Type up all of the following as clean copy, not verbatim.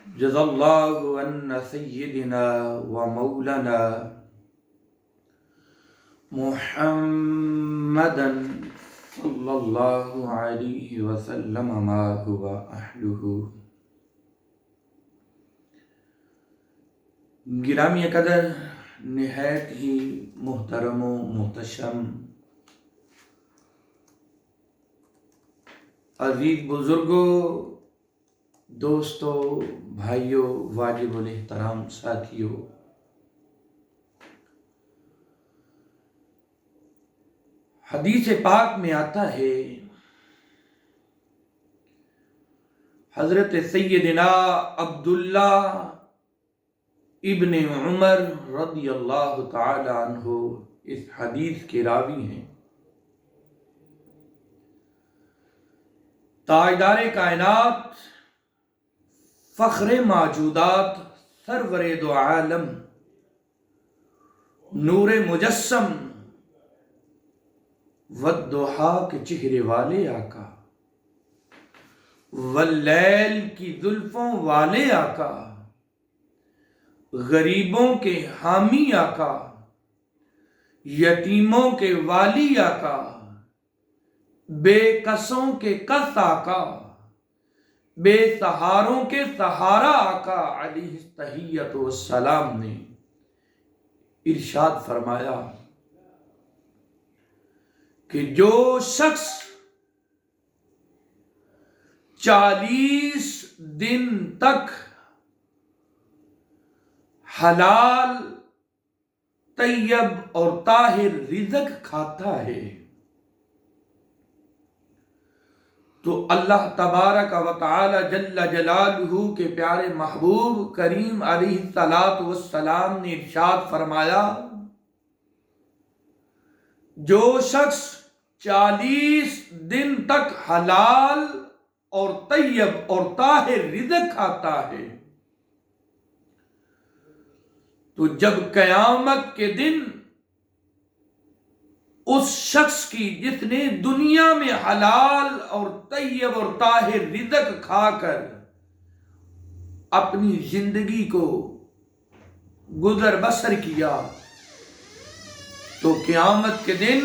جزا اللہ عن سیدنا و مولانا محمدا صلی اللہ علیہ وسلم ما هو اہلہ۔ گرامی قدر، نہایت ہی محترم و محتشم عزیز بزرگوں، دوستوں، بھائیوں، واجب الاحترام ساتھیوں، حدیث پاک میں آتا ہے حضرت سیدنا عبداللہ ابن عمر رضی اللہ تعالی عنہ اس حدیث کے راوی ہیں۔ تاجدار کائنات، فخر موجودات، سرور دو عالم، نور مجسم، والضحا کے چہرے والے آقا، واللیل کی زلفوں والے آقا، غریبوں کے حامی آقا، یتیموں کے والی آقا، بے کسوں کے کس آقا، بے سہاروں کے سہارا آقا علیہ التحیۃ والسلام نے ارشاد فرمایا کہ جو شخص 40 دن تک حلال، طیب اور طاہر رزق کھاتا ہے تو اللہ تبارک و تعالی جل جلالہ کے پیارے محبوب کریم علیہ الصلوۃ والسلام نے ارشاد فرمایا، جو شخص 40 دن تک حلال اور طیب اور طاہر رزق کھاتا ہے تو جب قیامت کے دن اس شخص کی جس نے دنیا میں حلال اور طیب اور طاہر رزق کھا کر اپنی زندگی کو گزر بسر کیا، تو قیامت کے دن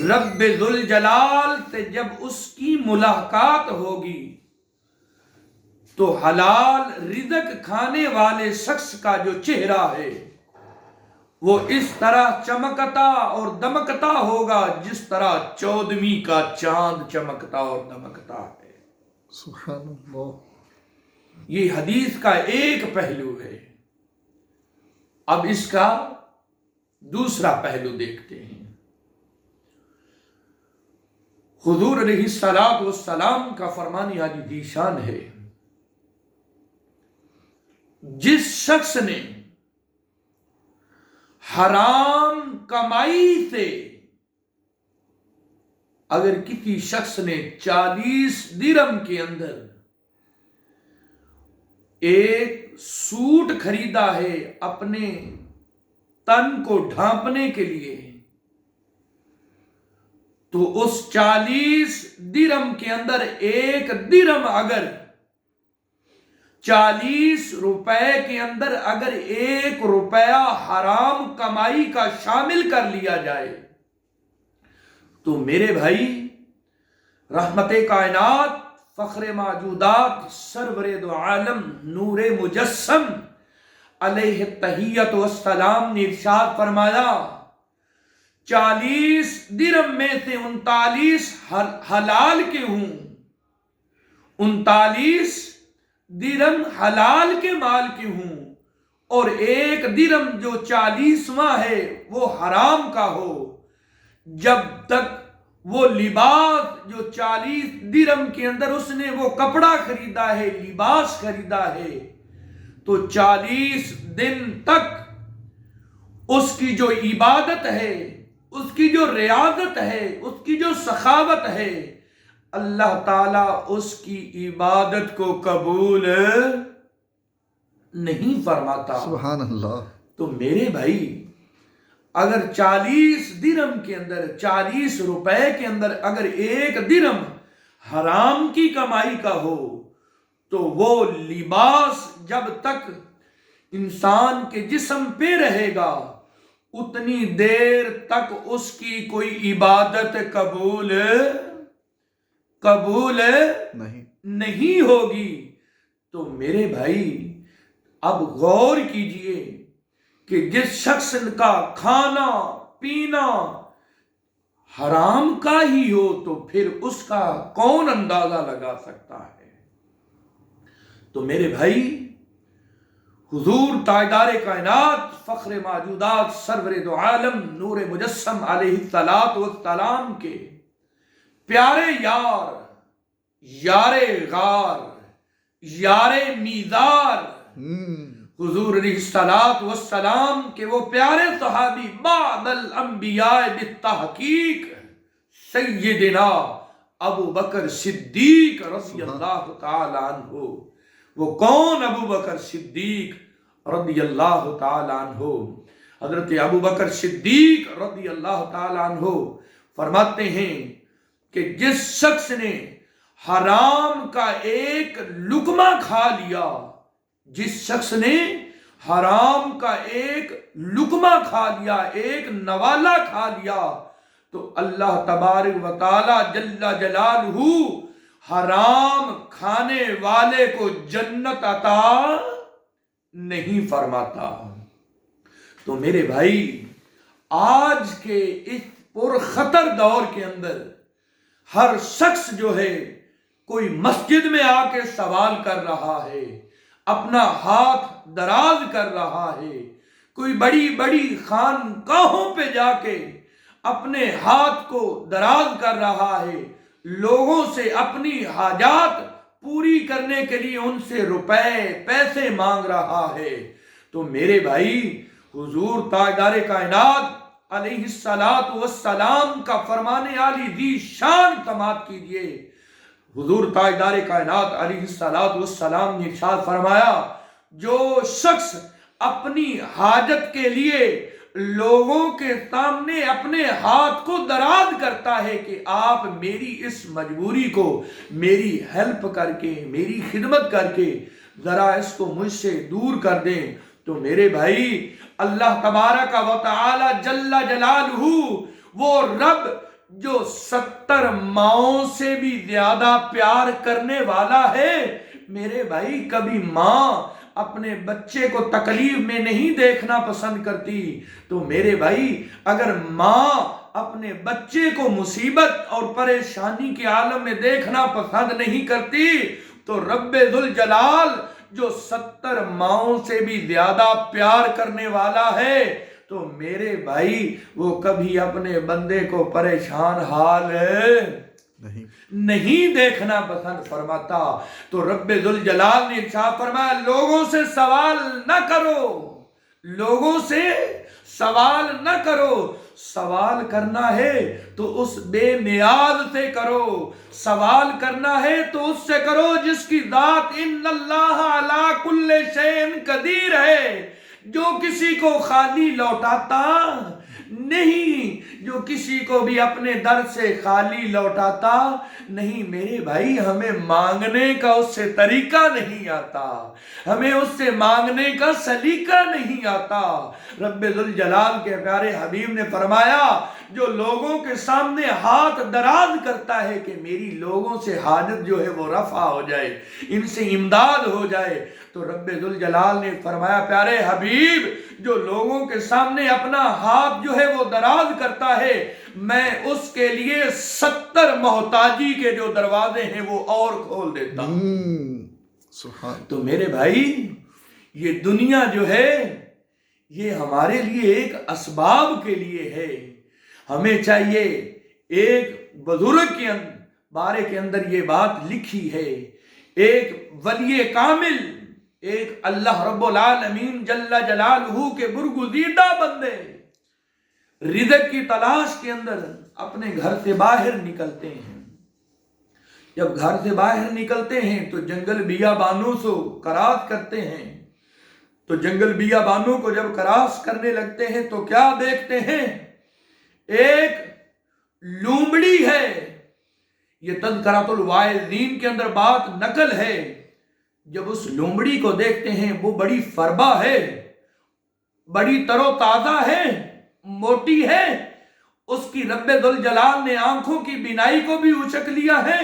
رب ذوالجلال سے جب اس کی ملاقات ہوگی تو حلال رزق کھانے والے شخص کا جو چہرہ ہے وہ اس طرح چمکتا اور دمکتا ہوگا جس طرح 14ویں کا چاند چمکتا اور دمکتا ہے۔ سبحان اللہ۔ یہ حدیث کا ایک پہلو ہے۔ اب اس کا دوسرا پہلو دیکھتے ہیں۔ حضور علیہ الصلوۃ والسلام کا فرمان عالی ذی شان ہے، جس شخص نے حرام کمائی سے، اگر کسی شخص نے 40 درہم کے اندر ایک سوٹ خریدا ہے اپنے تن کو ڈھانپنے کے لیے، تو اس 40 درہم کے اندر ایک درہم اگر 40 روپے کے اندر اگر 1 روپیہ حرام کمائی کا شامل کر لیا جائے تو میرے بھائی، رحمت کائنات، فخر موجودات، سرور دو عالم، نور مجسم علیہ التحیۃ والسلام نے ارشاد فرمایا، 40 درہم میں سے 39 حلال کے ہوں، 39 درہم حلال کے مال کے ہوں، اور 1 درہم جو 40واں ہے وہ حرام کا ہو، جب تک وہ لباس جو 40 درہم کے اندر اس نے وہ کپڑا خریدا ہے، لباس خریدا ہے، تو 40 دن تک اس کی جو عبادت ہے، اس کی جو ریاضت ہے، اس کی جو سخاوت ہے، اللہ تعالیٰ اس کی عبادت کو قبول نہیں فرماتا۔ سبحان اللہ۔ تو میرے بھائی، اگر 40 درہم کے اندر، 40 روپے کے اندر اگر 1 درہم حرام کی کمائی کا ہو تو وہ لباس جب تک انسان کے جسم پہ رہے گا اتنی دیر تک اس کی کوئی عبادت قبول نہیں ہوگی۔ تو میرے بھائی اب غور کیجئے کہ جس شخص کا کھانا پینا حرام کا ہی ہو تو پھر اس کا کون اندازہ لگا سکتا ہے؟ تو میرے بھائی حضور تاجدار کائنات فخر موجودات سرور دو عالم نور مجسم علیہ السلام کے پیارے یار غار یار میزار حضور علیہ السلام کے وہ پیارے صحابی بعد الانبیاء بالتحقیق سیدنا ابو بکر صدیق رضی اللہ تعالی عنہ۔ وہ کون ابو بکر صدیق رضی اللہ تعالی عنہ؟ حضرت ابو بکر صدیق رضی اللہ تعالی عنہ فرماتے ہیں کہ جس شخص نے حرام کا ایک لقمہ کھا لیا، جس شخص نے حرام کا ایک لقمہ کھا لیا، ایک نوالہ کھا لیا، تو اللہ تبارک و تعالی جل جلالہ حرام کھانے والے کو جنت عطا نہیں فرماتا۔ تو میرے بھائی آج کے اس پرخطر دور کے اندر ہر شخص جو ہے کوئی مسجد میں آ کے سوال کر رہا ہے، اپنا ہاتھ دراز کر رہا ہے، کوئی بڑی بڑی خانقاہوں پہ جا کے اپنے ہاتھ کو دراز کر رہا ہے، لوگوں سے اپنی حاجات پوری کرنے کے لیے ان سے روپے پیسے مانگ رہا ہے۔ تو میرے بھائی حضور تاجدار کائنات علیہ السلام کا فرمانے عالی ذی شان سماعت کیجئے۔ حضور تاجدار کائنات علیہ السلام نے ارشاد فرمایا جو شخص اپنی حاجت کے لیے لوگوں کے سامنے اپنے ہاتھ کو دراز کرتا ہے کہ آپ میری اس مجبوری کو میری ہیلپ کر کے میری خدمت کر کے ذرا اس کو مجھ سے دور کر دیں، تو میرے بھائی اللہ تبارک و تعالی جل جلالہ وہ رب جو 70 ماؤں سے بھی زیادہ پیار کرنے والا ہے، میرے بھائی کبھی ماں اپنے بچے کو تکلیف میں نہیں دیکھنا پسند کرتی، تو میرے بھائی اگر ماں اپنے بچے کو مصیبت اور پریشانی کے عالم میں دیکھنا پسند نہیں کرتی تو رب ذوالجلال جو 70 ماؤں سے بھی زیادہ پیار کرنے والا ہے تو میرے بھائی وہ کبھی اپنے بندے کو پریشان حال نہیں دیکھنا پسند فرماتا۔ تو رب ذوالجلال نے ارشاد فرمایا لوگوں سے سوال نہ کرو، لوگوں سے سوال نہ کرو، سوال کرنا ہے تو اس بے نیاز سے کرو، سوال کرنا ہے تو اس سے کرو جس کی ذات ان اللہ علی کل شیء قدیر ہے، جو کسی کو خالی لوٹاتا نہیں، جو کسی کو بھی اپنے در سے خالی لوٹاتا نہیں۔ میرے بھائی ہمیں مانگنے کا اس سے طریقہ نہیں آتا، ہمیں اس سے مانگنے کا سلیقہ نہیں آتا۔ رب ذوالجلال کے پیارے حبیب نے فرمایا جو لوگوں کے سامنے ہاتھ دراز کرتا ہے کہ میری لوگوں سے حاجت جو ہے وہ رفع ہو جائے، ان سے امداد ہو جائے، تو رب ذوالجلال نے فرمایا پیارے حبیب جو لوگوں کے سامنے اپنا ہاتھ جو ہے وہ دراز کرتا ہے میں اس کے لیے 70 محتاجی کے جو دروازے ہیں وہ اور کھول دیتا ہوں۔ تو میرے بھائی یہ دنیا جو ہے یہ ہمارے لیے ایک اسباب کے لیے ہے، ہمیں چاہیے ایک بزرگ کے بارے کے اندر یہ بات لکھی ہے، ایک ولی کامل، ایک اللہ رب العالمین جل جلالہ کے برگزیدہ بندے رزق کی تلاش کے اندر اپنے گھر سے باہر نکلتے ہیں، جب گھر سے باہر نکلتے ہیں تو جنگل بیابانوں سے کراس کرتے ہیں، تو جنگل بیابانوں کو جب کراس کرنے لگتے ہیں تو کیا دیکھتے ہیں؟ ایک لومڑی ہے، یہ تذکرۃ الواعظین کے اندر بات نقل ہے، جب اس لومڑی کو دیکھتے ہیں وہ بڑی فربا ہے، بڑی تر و تازہ ہے، موٹی ہے، اس کی رب ذوالجلال نے آنکھوں کی بینائی کو بھی اچک لیا ہے،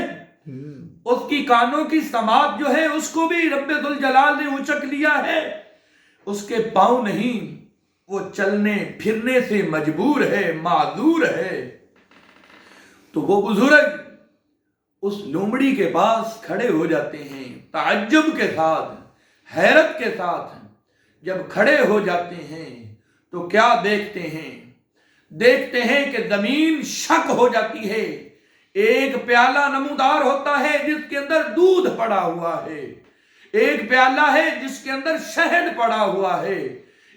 اس کی کانوں کی سماعت جو ہے اس کو بھی رب ذوالجلال نے اچک لیا ہے، اس کے پاؤں نہیں، وہ چلنے پھرنے سے مجبور ہے، معذور ہے۔ تو وہ بزرگ اس لومڑی کے پاس کھڑے ہو جاتے ہیں، تعجب کے ساتھ، حیرت کے ساتھ جب کھڑے ہو جاتے ہیں تو کیا دیکھتے ہیں؟ دیکھتے ہیں کہ زمین شک ہو جاتی ہے، ایک پیالہ نمودار ہوتا ہے جس کے اندر دودھ پڑا ہوا ہے، ایک پیالہ ہے جس کے اندر شہد پڑا ہوا ہے،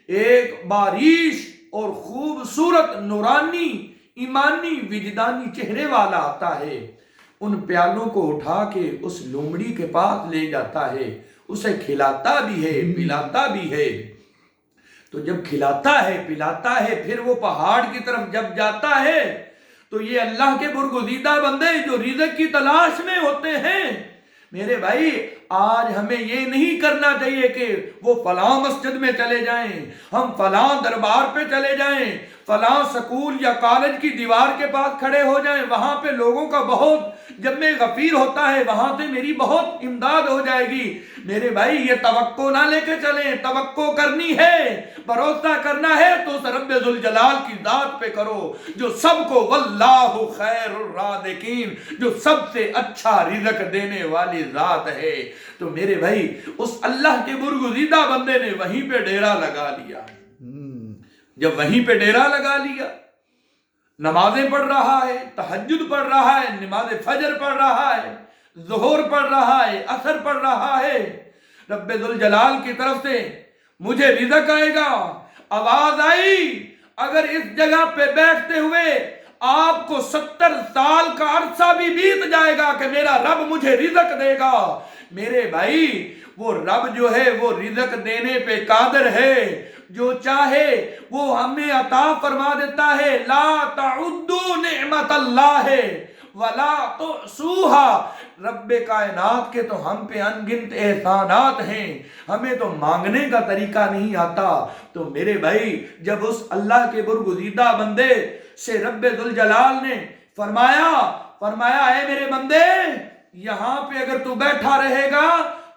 ایک بارش اور خوبصورت نورانی ایمانی وجدانی چہرے والا آتا ہے، ان پیالوں کو اٹھا کے اس لومڑی کے پاس لے جاتا ہے، اسے کھلاتا بھی ہے، پلاتا بھی ہے۔ تو جب کھلاتا ہے پلاتا ہے پھر وہ پہاڑ کی طرف جب جاتا ہے تو یہ اللہ کے برگزیدہ بندے جو رزق کی تلاش میں ہوتے ہیں، میرے بھائی آج ہمیں یہ نہیں کرنا چاہیے کہ وہ فلاں مسجد میں چلے جائیں، ہم فلاں دربار پہ چلے جائیں، فلاں سکول یا کالج کی دیوار کے پاس کھڑے ہو جائیں، وہاں پہ لوگوں کا بہت جب میں غفیر ہوتا ہے وہاں سے میری بہت امداد ہو جائے گی۔ میرے بھائی یہ توقع نہ لے کے چلیں، توقع کرنی ہے، بھروسہ کرنا ہے تو اس رب ذوالجلال کی ذات پہ کرو جو سب کو واللہ خیر الرازقین، جو سب سے اچھا رزق دینے والی ذات ہے۔ تو میرے بھائی اس اللہ کے برگزیدہ بندے نے وہیں پہ ڈیرا لگا لیا۔ جب وہیں پہ ڈیرا لگا لیا، نمازیں پڑھ رہا ہے، تہجد پڑھ رہا ہے، نماز فجر پڑھ رہا ہے، ظہر پڑھ رہا ہے، عصر پڑھ رہا ہے، رب ذوالجلال کی طرف سے مجھے رزق آئے گا، آواز آئی۔ اگر اس جگہ پہ بیٹھتے ہوئے آپ کو 70 سال کا عرصہ بھی بیت جائے گا کہ میرا رب مجھے رزق دے گا، میرے بھائی وہ رب جو ہے وہ رزق دینے پہ قادر ہے، جو چاہے وہ ہمیں عطا فرما دیتا ہے۔ لا تعدوا نعمت اللہ ولا تحصوها، رب کائنات کے تو ہم پہ انگنت احسانات ہیں، ہمیں تو مانگنے کا طریقہ نہیں آتا۔ تو میرے بھائی جب اس اللہ کے برگزیدہ بندے سے رب ذوالجلال نے فرمایا اے میرے بندے یہاں پہ اگر تو بیٹھا رہے گا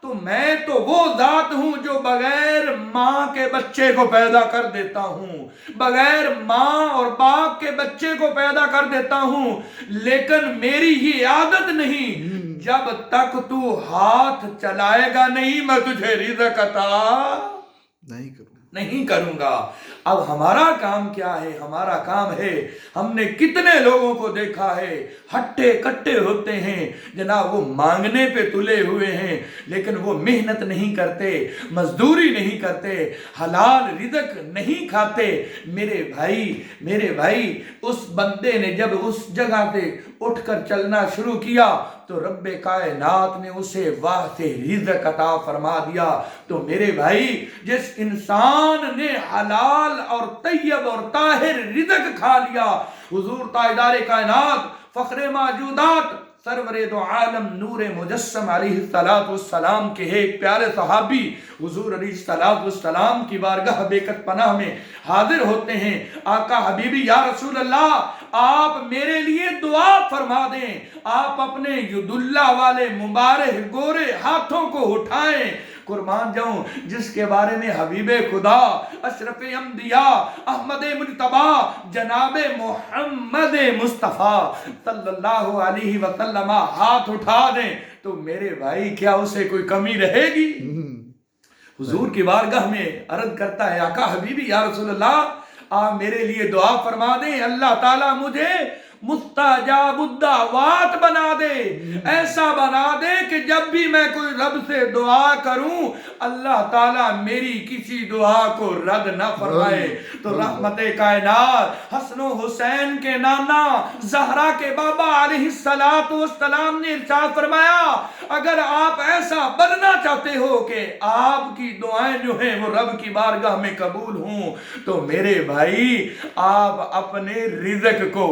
تو میں تو وہ ذات ہوں جو بغیر ماں کے بچے کو پیدا کر دیتا ہوں، بغیر ماں اور باپ کے بچے کو پیدا کر دیتا ہوں، لیکن میری یہ عادت نہیں، جب تک تو ہاتھ چلائے گا نہیں میں تجھے رزق عطا نہیں کروں گا۔ اب ہمارا کام کیا ہے؟ ہمارا کام ہے، ہم نے کتنے لوگوں کو دیکھا ہے ہٹے کٹے ہوتے ہیں جناب، وہ مانگنے پہ تلے ہوئے ہیں لیکن وہ محنت نہیں کرتے، مزدوری نہیں کرتے، حلال رزق نہیں کھاتے۔ میرے بھائی اس بندے نے جب اس جگہ سے اٹھ کر چلنا شروع کیا تو رب کائنات نے اسے واسطے رزق عطا فرما دیا۔ تو میرے بھائی جس انسان نے حلال اور طیب اور طاہر رزق کھا لیا، حضور تاجدار کائنات فخر موجودات سرور دو عالم نور مجسم علیہ السلام کے ایک پیارے صحابی حضور علیہ السلام کی بارگاہ بیکت پناہ میں حاضر ہوتے ہیں۔ آقا حبیبی یا رسول اللہ آپ میرے لیے دعا فرما دیں، آپ اپنے ید اللہ والے مبارک گورے ہاتھوں کو اٹھائیں، قربان جاؤں جس کے بارے میں حبیب خدا اشرف انبیاء احمد مجتبی جناب محمد مصطفیٰ صلی اللہ علیہ وسلم ہاتھ اٹھا دیں تو میرے بھائی کیا اسے کوئی کمی رہے گی؟ حضور کی بارگاہ میں عرض کرتا ہے آقا حبیبی یا رسول اللہ آپ میرے لیے دعا فرما دیں، اللہ تعالیٰ مجھے مستجاب الدعوات بنا دے، ایسا بنا دے کہ جب بھی میں کوئی رب سے دعا کروں اللہ تعالیٰ میری کسی دعا کو رد نہ فرمائے۔ تو رحمت کائنات حسن و حسین کے نانا زہرا کے بابا علیہ السلام نے ارشاد فرمایا اگر آپ ایسا بننا چاہتے ہو کہ آپ کی دعائیں جو ہیں وہ رب کی بارگاہ میں قبول ہوں تو میرے بھائی آپ اپنے رزق کو